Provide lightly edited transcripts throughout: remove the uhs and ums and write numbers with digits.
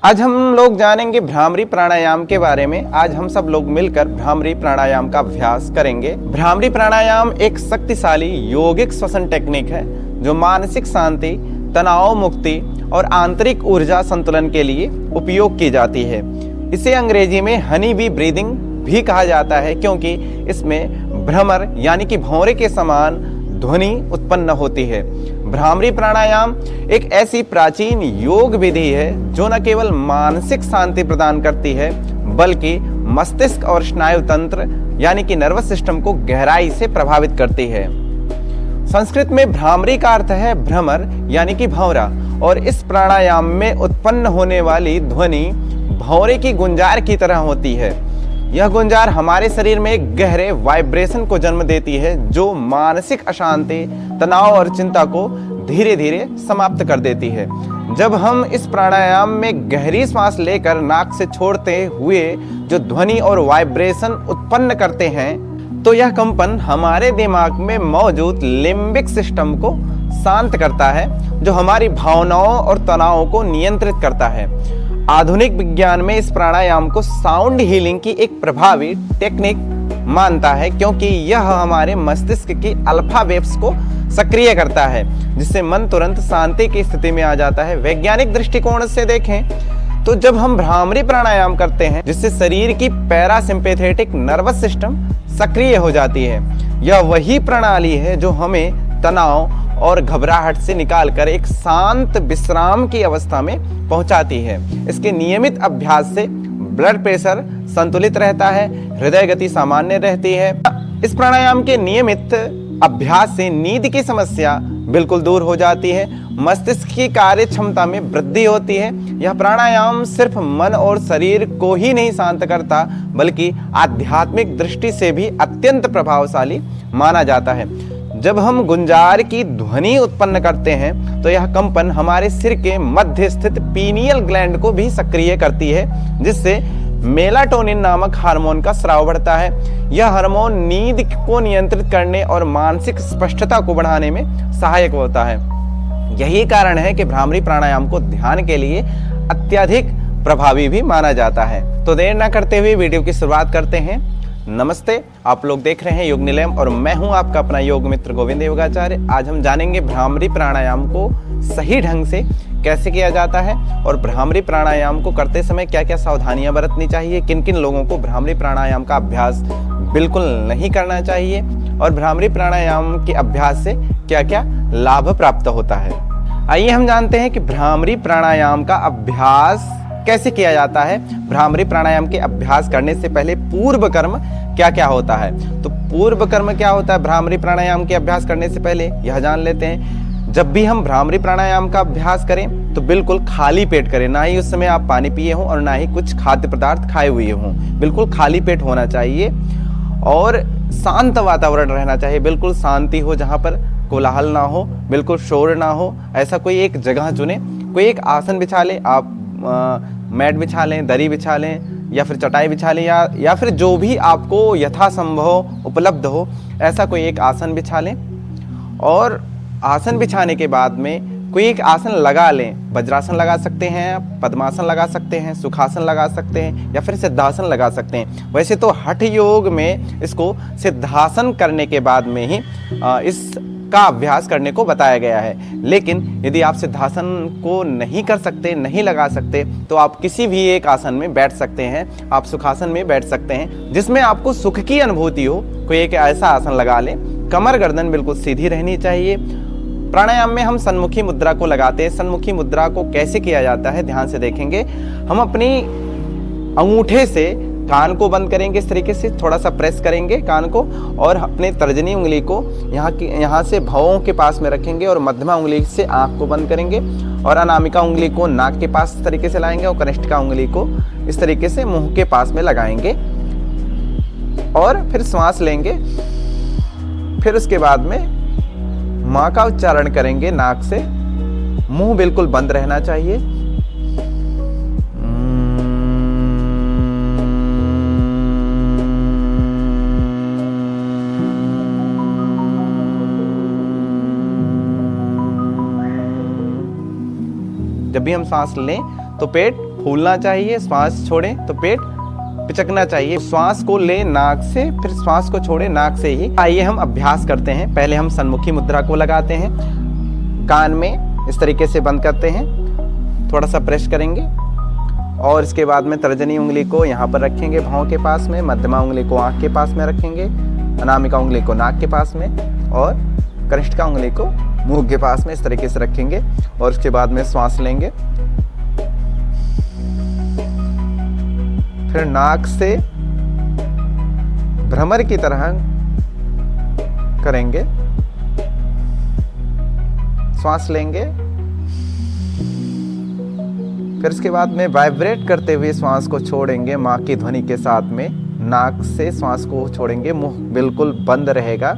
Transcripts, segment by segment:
आज हम लोग जानेंगे भ्रामरी प्राणायाम के बारे में। आज हम सब लोग मिलकर भ्रामरी प्राणायाम का अभ्यास करेंगे। भ्रामरी प्राणायाम एक शक्तिशाली यौगिक श्वसन टेक्निक है जो मानसिक शांति, तनाव मुक्ति और आंतरिक ऊर्जा संतुलन के लिए उपयोग की जाती है। इसे अंग्रेजी में हनी बी ब्रीदिंग भी कहा जाता है क्योंकि इसमें भ्रमर यानी कि भौरे के समान ध्वनि उत्पन्न होती है। भ्रामरी प्राणायाम एक ऐसी प्राचीन योग विधि है जो न केवल मानसिक शांति प्रदान करती है बल्कि मस्तिष्क और स्नायु तंत्र यानी कि नर्वस सिस्टम को गहराई से प्रभावित करती है। संस्कृत में भ्रामरी का अर्थ है भ्रमर यानी कि भौरा, और इस प्राणायाम में उत्पन्न होने वाली ध्वनि भौरे की गुंजार की तरह होती है। यह गुंजार हमारे शरीर में एक गहरे वाइब्रेशन को जन्म देती है जो मानसिक अशांति, तनाव और चिंता को धीरे धीरे समाप्त कर देती है। जब हम इस प्राणायाम में गहरी सांस लेकर नाक से छोड़ते हुए जो ध्वनि और वाइब्रेशन उत्पन्न करते हैं तो यह कंपन हमारे दिमाग में मौजूद लिम्बिक सिस्टम को शांत करता है जो हमारी भावनाओं और तनाव को नियंत्रित करता है। आधुनिक विज्ञान में इस प्राणायाम को साउंड हीलिंग की एक प्रभावी टेक्निक मानता है क्योंकि यह हमारे मस्तिष्क की अल्फा वेव्स को सक्रिय करता है जिससे मन तुरंत शांति की स्थिति में आ जाता है। वैज्ञानिक दृष्टिकोण से देखें तो जब हम भ्रामरी प्राणायाम करते हैं जिससे शरीर की पैरासिम्पैथेटिक नर्वस सिस्टम सक्रिय हो जाती है। यह वही प्रणाली है जो हमें तनाव और घबराहट से निकालकर एक शांत विश्राम की अवस्था में पहुंचाती है। इसके नियमित अभ्यास से ब्लड प्रेशर संतुलित रहता है, हृदय गति सामान्य रहती है। इस प्राणायाम के नियमित अभ्यास से नींद की समस्या बिल्कुल दूर हो जाती है, मस्तिष्क की कार्य क्षमता में वृद्धि होती है। यह प्राणायाम सिर्फ मन और शरीर को ही नहीं शांत करता बल्कि आध्यात्मिक दृष्टि से भी अत्यंत प्रभावशाली माना जाता है। जब हम गुंजार की ध्वनि उत्पन्न करते हैं तो यह कंपन हमारे सिर के मध्य स्थित पीनियल ग्लैंड को भी सक्रिय करती है जिससे मेलाटोनिन नामक हार्मोन का स्राव बढ़ता है। यह हार्मोन नींद को नियंत्रित करने और मानसिक स्पष्टता को बढ़ाने में सहायक होता है। यही कारण है कि भ्रामरी प्राणायाम को ध्यान के लिए अत्यधिक प्रभावी भी माना जाता है। तो देर न करते हुए वीडियो की शुरुआत करते हैं। नमस्ते, आप लोग देख रहे हैं योग निलयम और मैं हूं आपका अपना योग मित्र गोविंद योगाचार्य। आज हम जानेंगे भ्रामरी प्राणायाम को सही ढंग से कैसे किया जाता है और भ्रामरी प्राणायाम को करते समय क्या क्या सावधानियां बरतनी चाहिए, किन किन लोगों को भ्रामरी प्राणायाम का अभ्यास बिल्कुल नहीं करना चाहिए और भ्रामरी प्राणायाम के अभ्यास से क्या क्या लाभ प्राप्त होता है। आइए हम जानते हैं कि भ्रामरी प्राणायाम का अभ्यास कैसे किया जाता है। भ्रामरी प्राणायाम के अभ्यास करने से पहले पूर्व कर्म क्या क्या होता है। तो पूर्व कर्म क्या होता है भ्रामरी प्राणायाम के अभ्यास करने से पहले, यह जान लेते हैं। जब भी हम भ्रामरी प्राणायाम का अभ्यास करें तो बिल्कुल खाली पेट करें, ना ही उस समय आप पानी पिए हों और ना ही कुछ खाद्य पदार्थ खाए हुए हों। बिल्कुल खाली पेट होना चाहिए और शांत वातावरण रहना चाहिए। बिल्कुल शांति हो, जहाँ पर कोलाहल ना हो, बिल्कुल शोर ना हो। ऐसा कोई एक जगह चुने, कोई एक आसन बिछा लें, आप मैट बिछा लें, दरी बिछा लें या फिर चटाई बिछा लें या फिर जो भी आपको यथासंभव उपलब्ध हो ऐसा कोई एक आसन बिछा लें। और आसन बिछाने के बाद में कोई एक आसन लगा लें। वज्रासन लगा सकते हैं, पद्मासन लगा सकते हैं, सुखासन लगा सकते हैं या फिर सिद्धासन लगा सकते हैं। वैसे तो हठ योग में इसको सिद्धासन करने के बाद में ही इसका अभ्यास करने को बताया गया है। लेकिन यदि आप सिद्धासन को नहीं कर सकते, नहीं लगा सकते तो आप किसी भी एक आसन में बैठ सकते हैं। आप सुखासन में बैठ सकते हैं जिसमें आपको सुख की अनुभूति हो। कोई एक ऐसा आसन लगा लें। कमर गर्दन बिल्कुल सीधी रहनी चाहिए। प्राणायाम में हम सन्मुखी मुद्रा को लगाते हैं। सन्मुखी मुद्रा को कैसे किया जाता है ध्यान से देखेंगे। हम अपनी अंगूठे से कान को बंद करेंगे, इस तरीके से थोड़ा सा प्रेस करेंगे कान को और अपने तर्जनी उंगली को यहाँ से भौं के पास में रखेंगे और मध्यमा उंगली से आँख को बंद करेंगे और अनामिका उंगली को नाक के पास इस तरीके से लाएंगे और कनिष्ठिका उंगली को इस तरीके से मुंह के पास में लगाएंगे और फिर श्वास लेंगे। फिर उसके बाद में माँ का उच्चारण करेंगे नाक से। मुंह बिल्कुल बंद रहना चाहिए। जब भी हम सांस लें तो पेट फूलना चाहिए, श्वास छोड़ें तो पेट पिचकना चाहिए। श्वास को ले नाक से, फिर श्वास को छोड़े नाक से ही। आइए हम अभ्यास करते हैं। पहले हम सन्मुखी मुद्रा को लगाते हैं, कान में इस तरीके से बंद करते हैं, थोड़ा सा प्रेस करेंगे और इसके बाद में तर्जनी उंगली को यहाँ पर रखेंगे भौं के पास में, मध्यमा उंगली को आँख के पास में रखेंगे, अनामिका उंगली को नाक के पास में और कनिष्ठिका उंगली को मुंह के पास में इस तरीके से रखेंगे और उसके बाद में श्वास लेंगे। फिर नाक से भ्रमर की तरह करेंगे, श्वास लेंगे। फिर इसके बाद में वाइब्रेट करते हुए श्वास को छोड़ेंगे माँ की ध्वनि के साथ में। नाक से श्वास को छोड़ेंगे, मुंह बिल्कुल बंद रहेगा।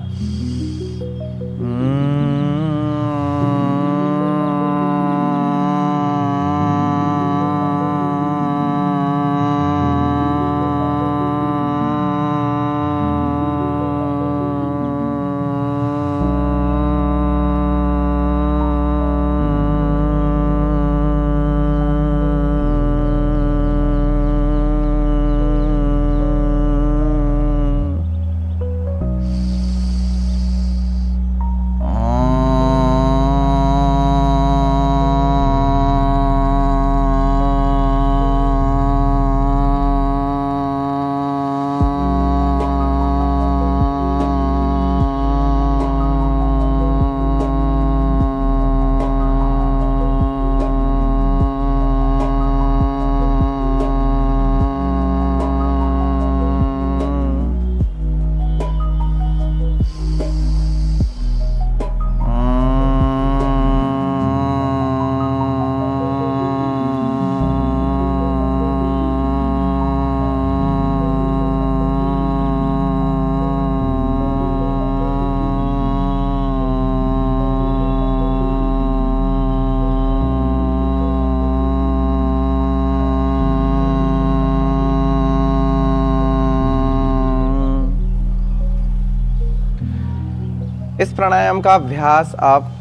इस प्राणायाम का अभ्यास आप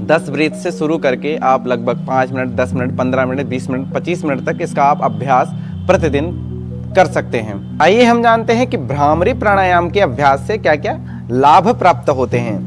10 ब्रीथ से शुरू करके आप लगभग 5 minute, 10 minute, 15 minute, 20 minute, 25 minute तक इसका आप अभ्यास प्रतिदिन कर सकते हैं। आइए हम जानते हैं कि भ्रामरी प्राणायाम के अभ्यास से क्या क्या लाभ प्राप्त होते हैं।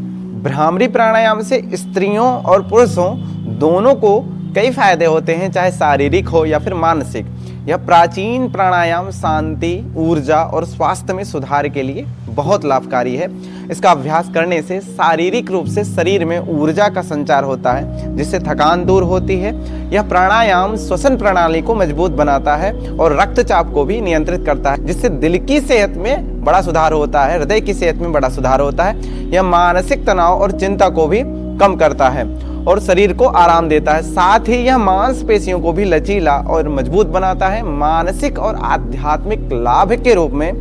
भ्रामरी प्राणायाम से स्त्रियों और पुरुषों दोनों को कई फायदे होते हैं, चाहे शारीरिक हो या फिर मानसिक। यह प्राचीन प्राणायाम शांति, ऊर्जा और स्वास्थ्य में सुधार के लिए बहुत लाभकारी है। इसका अभ्यास करने से शारीरिक रूप से शरीर में ऊर्जा का संचार होता है, जिससे थकान दूर होती है। यह प्राणायाम श्वसन प्रणाली को मजबूत बनाता है और रक्तचाप को भी नियंत्रित करता है, जिससे दिल की सेहत में बड़ा सुधार होता है, हृदय की सेहत में बड़ा सुधार होता है। यह मानसिक तनाव और चिंता को भी कम करता है और शरीर को आराम देता है। साथ ही यह मांसपेशियों को भी लचीला और मजबूत बनाता है। मानसिक और आध्यात्मिक लाभ के रूप में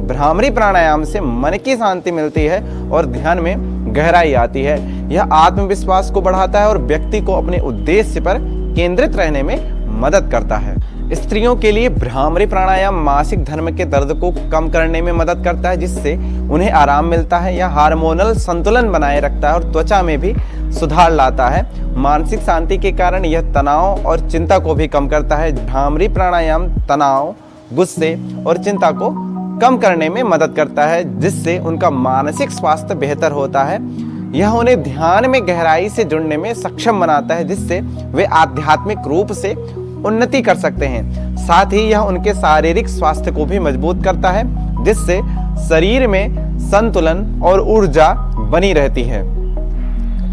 भ्रामरी प्राणायाम से मन की शांति मिलती है और ध्यान में गहराई आती है। यह आत्मविश्वास को बढ़ाता है और व्यक्ति को अपने उद्देश्य पर केंद्रित रहने में मदद करता है। स्त्रियों के लिए भ्रामरी प्राणायाम मासिक धर्म के दर्द को कम करने में मदद करता है, जिससे उन्हें आराम मिलता है। यह हार्मोनल संतुलन बनाए रखता है और त्वचा में भी सुधार लाता है। मानसिक शांति के कारण यह तनाव और चिंता को भी कम करता है। भ्रामरी प्राणायाम तनाव, गुस्से और चिंता को कम करने में मदद करता है, जिससे उनका मानसिक स्वास्थ्य बेहतर होता है। यह उन्हें ध्यान में गहराई से जुड़ने में सक्षम बनाता है, जिससे वे आध्यात्मिक रूप से उन्नति कर सकते हैं। साथ ही यह उनके शारीरिक स्वास्थ्य को भी मजबूत करता है, जिससे शरीर में संतुलन और ऊर्जा बनी रहती है।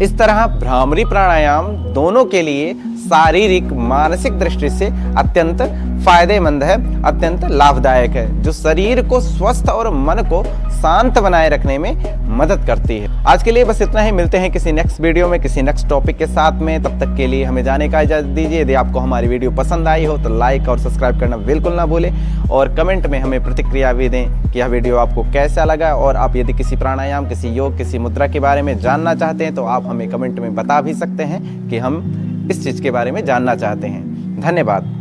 इस तरह भ्रामरी प्राणायाम दोनों के लिए शारीरिक मानसिक दृष्टि से अत्यंत फायदेमंद है, अत्यंत लाभदायक है, जो शरीर को स्वस्थ और मन को शांत बनाए रखने में मदद करती है। आज के लिए बस इतना ही। मिलते हैं किसी नेक्स्ट वीडियो में किसी नेक्स्ट टॉपिक के साथ में। तब तक के लिए हमें जाने का इजाजत दीजिए। यदि आपको हमारी वीडियो पसंद आई हो तो लाइक और सब्सक्राइब करना बिल्कुल ना भूलें और कमेंट में हमें प्रतिक्रिया भी दें कि यह वीडियो आपको कैसा लगा। और आप यदि किसी प्राणायाम, किसी योग, किसी मुद्रा के बारे में जानना चाहते हैं तो आप हमें कमेंट में बता भी सकते हैं कि हम इस चीज़ के बारे में जानना चाहते हैं। धन्यवाद।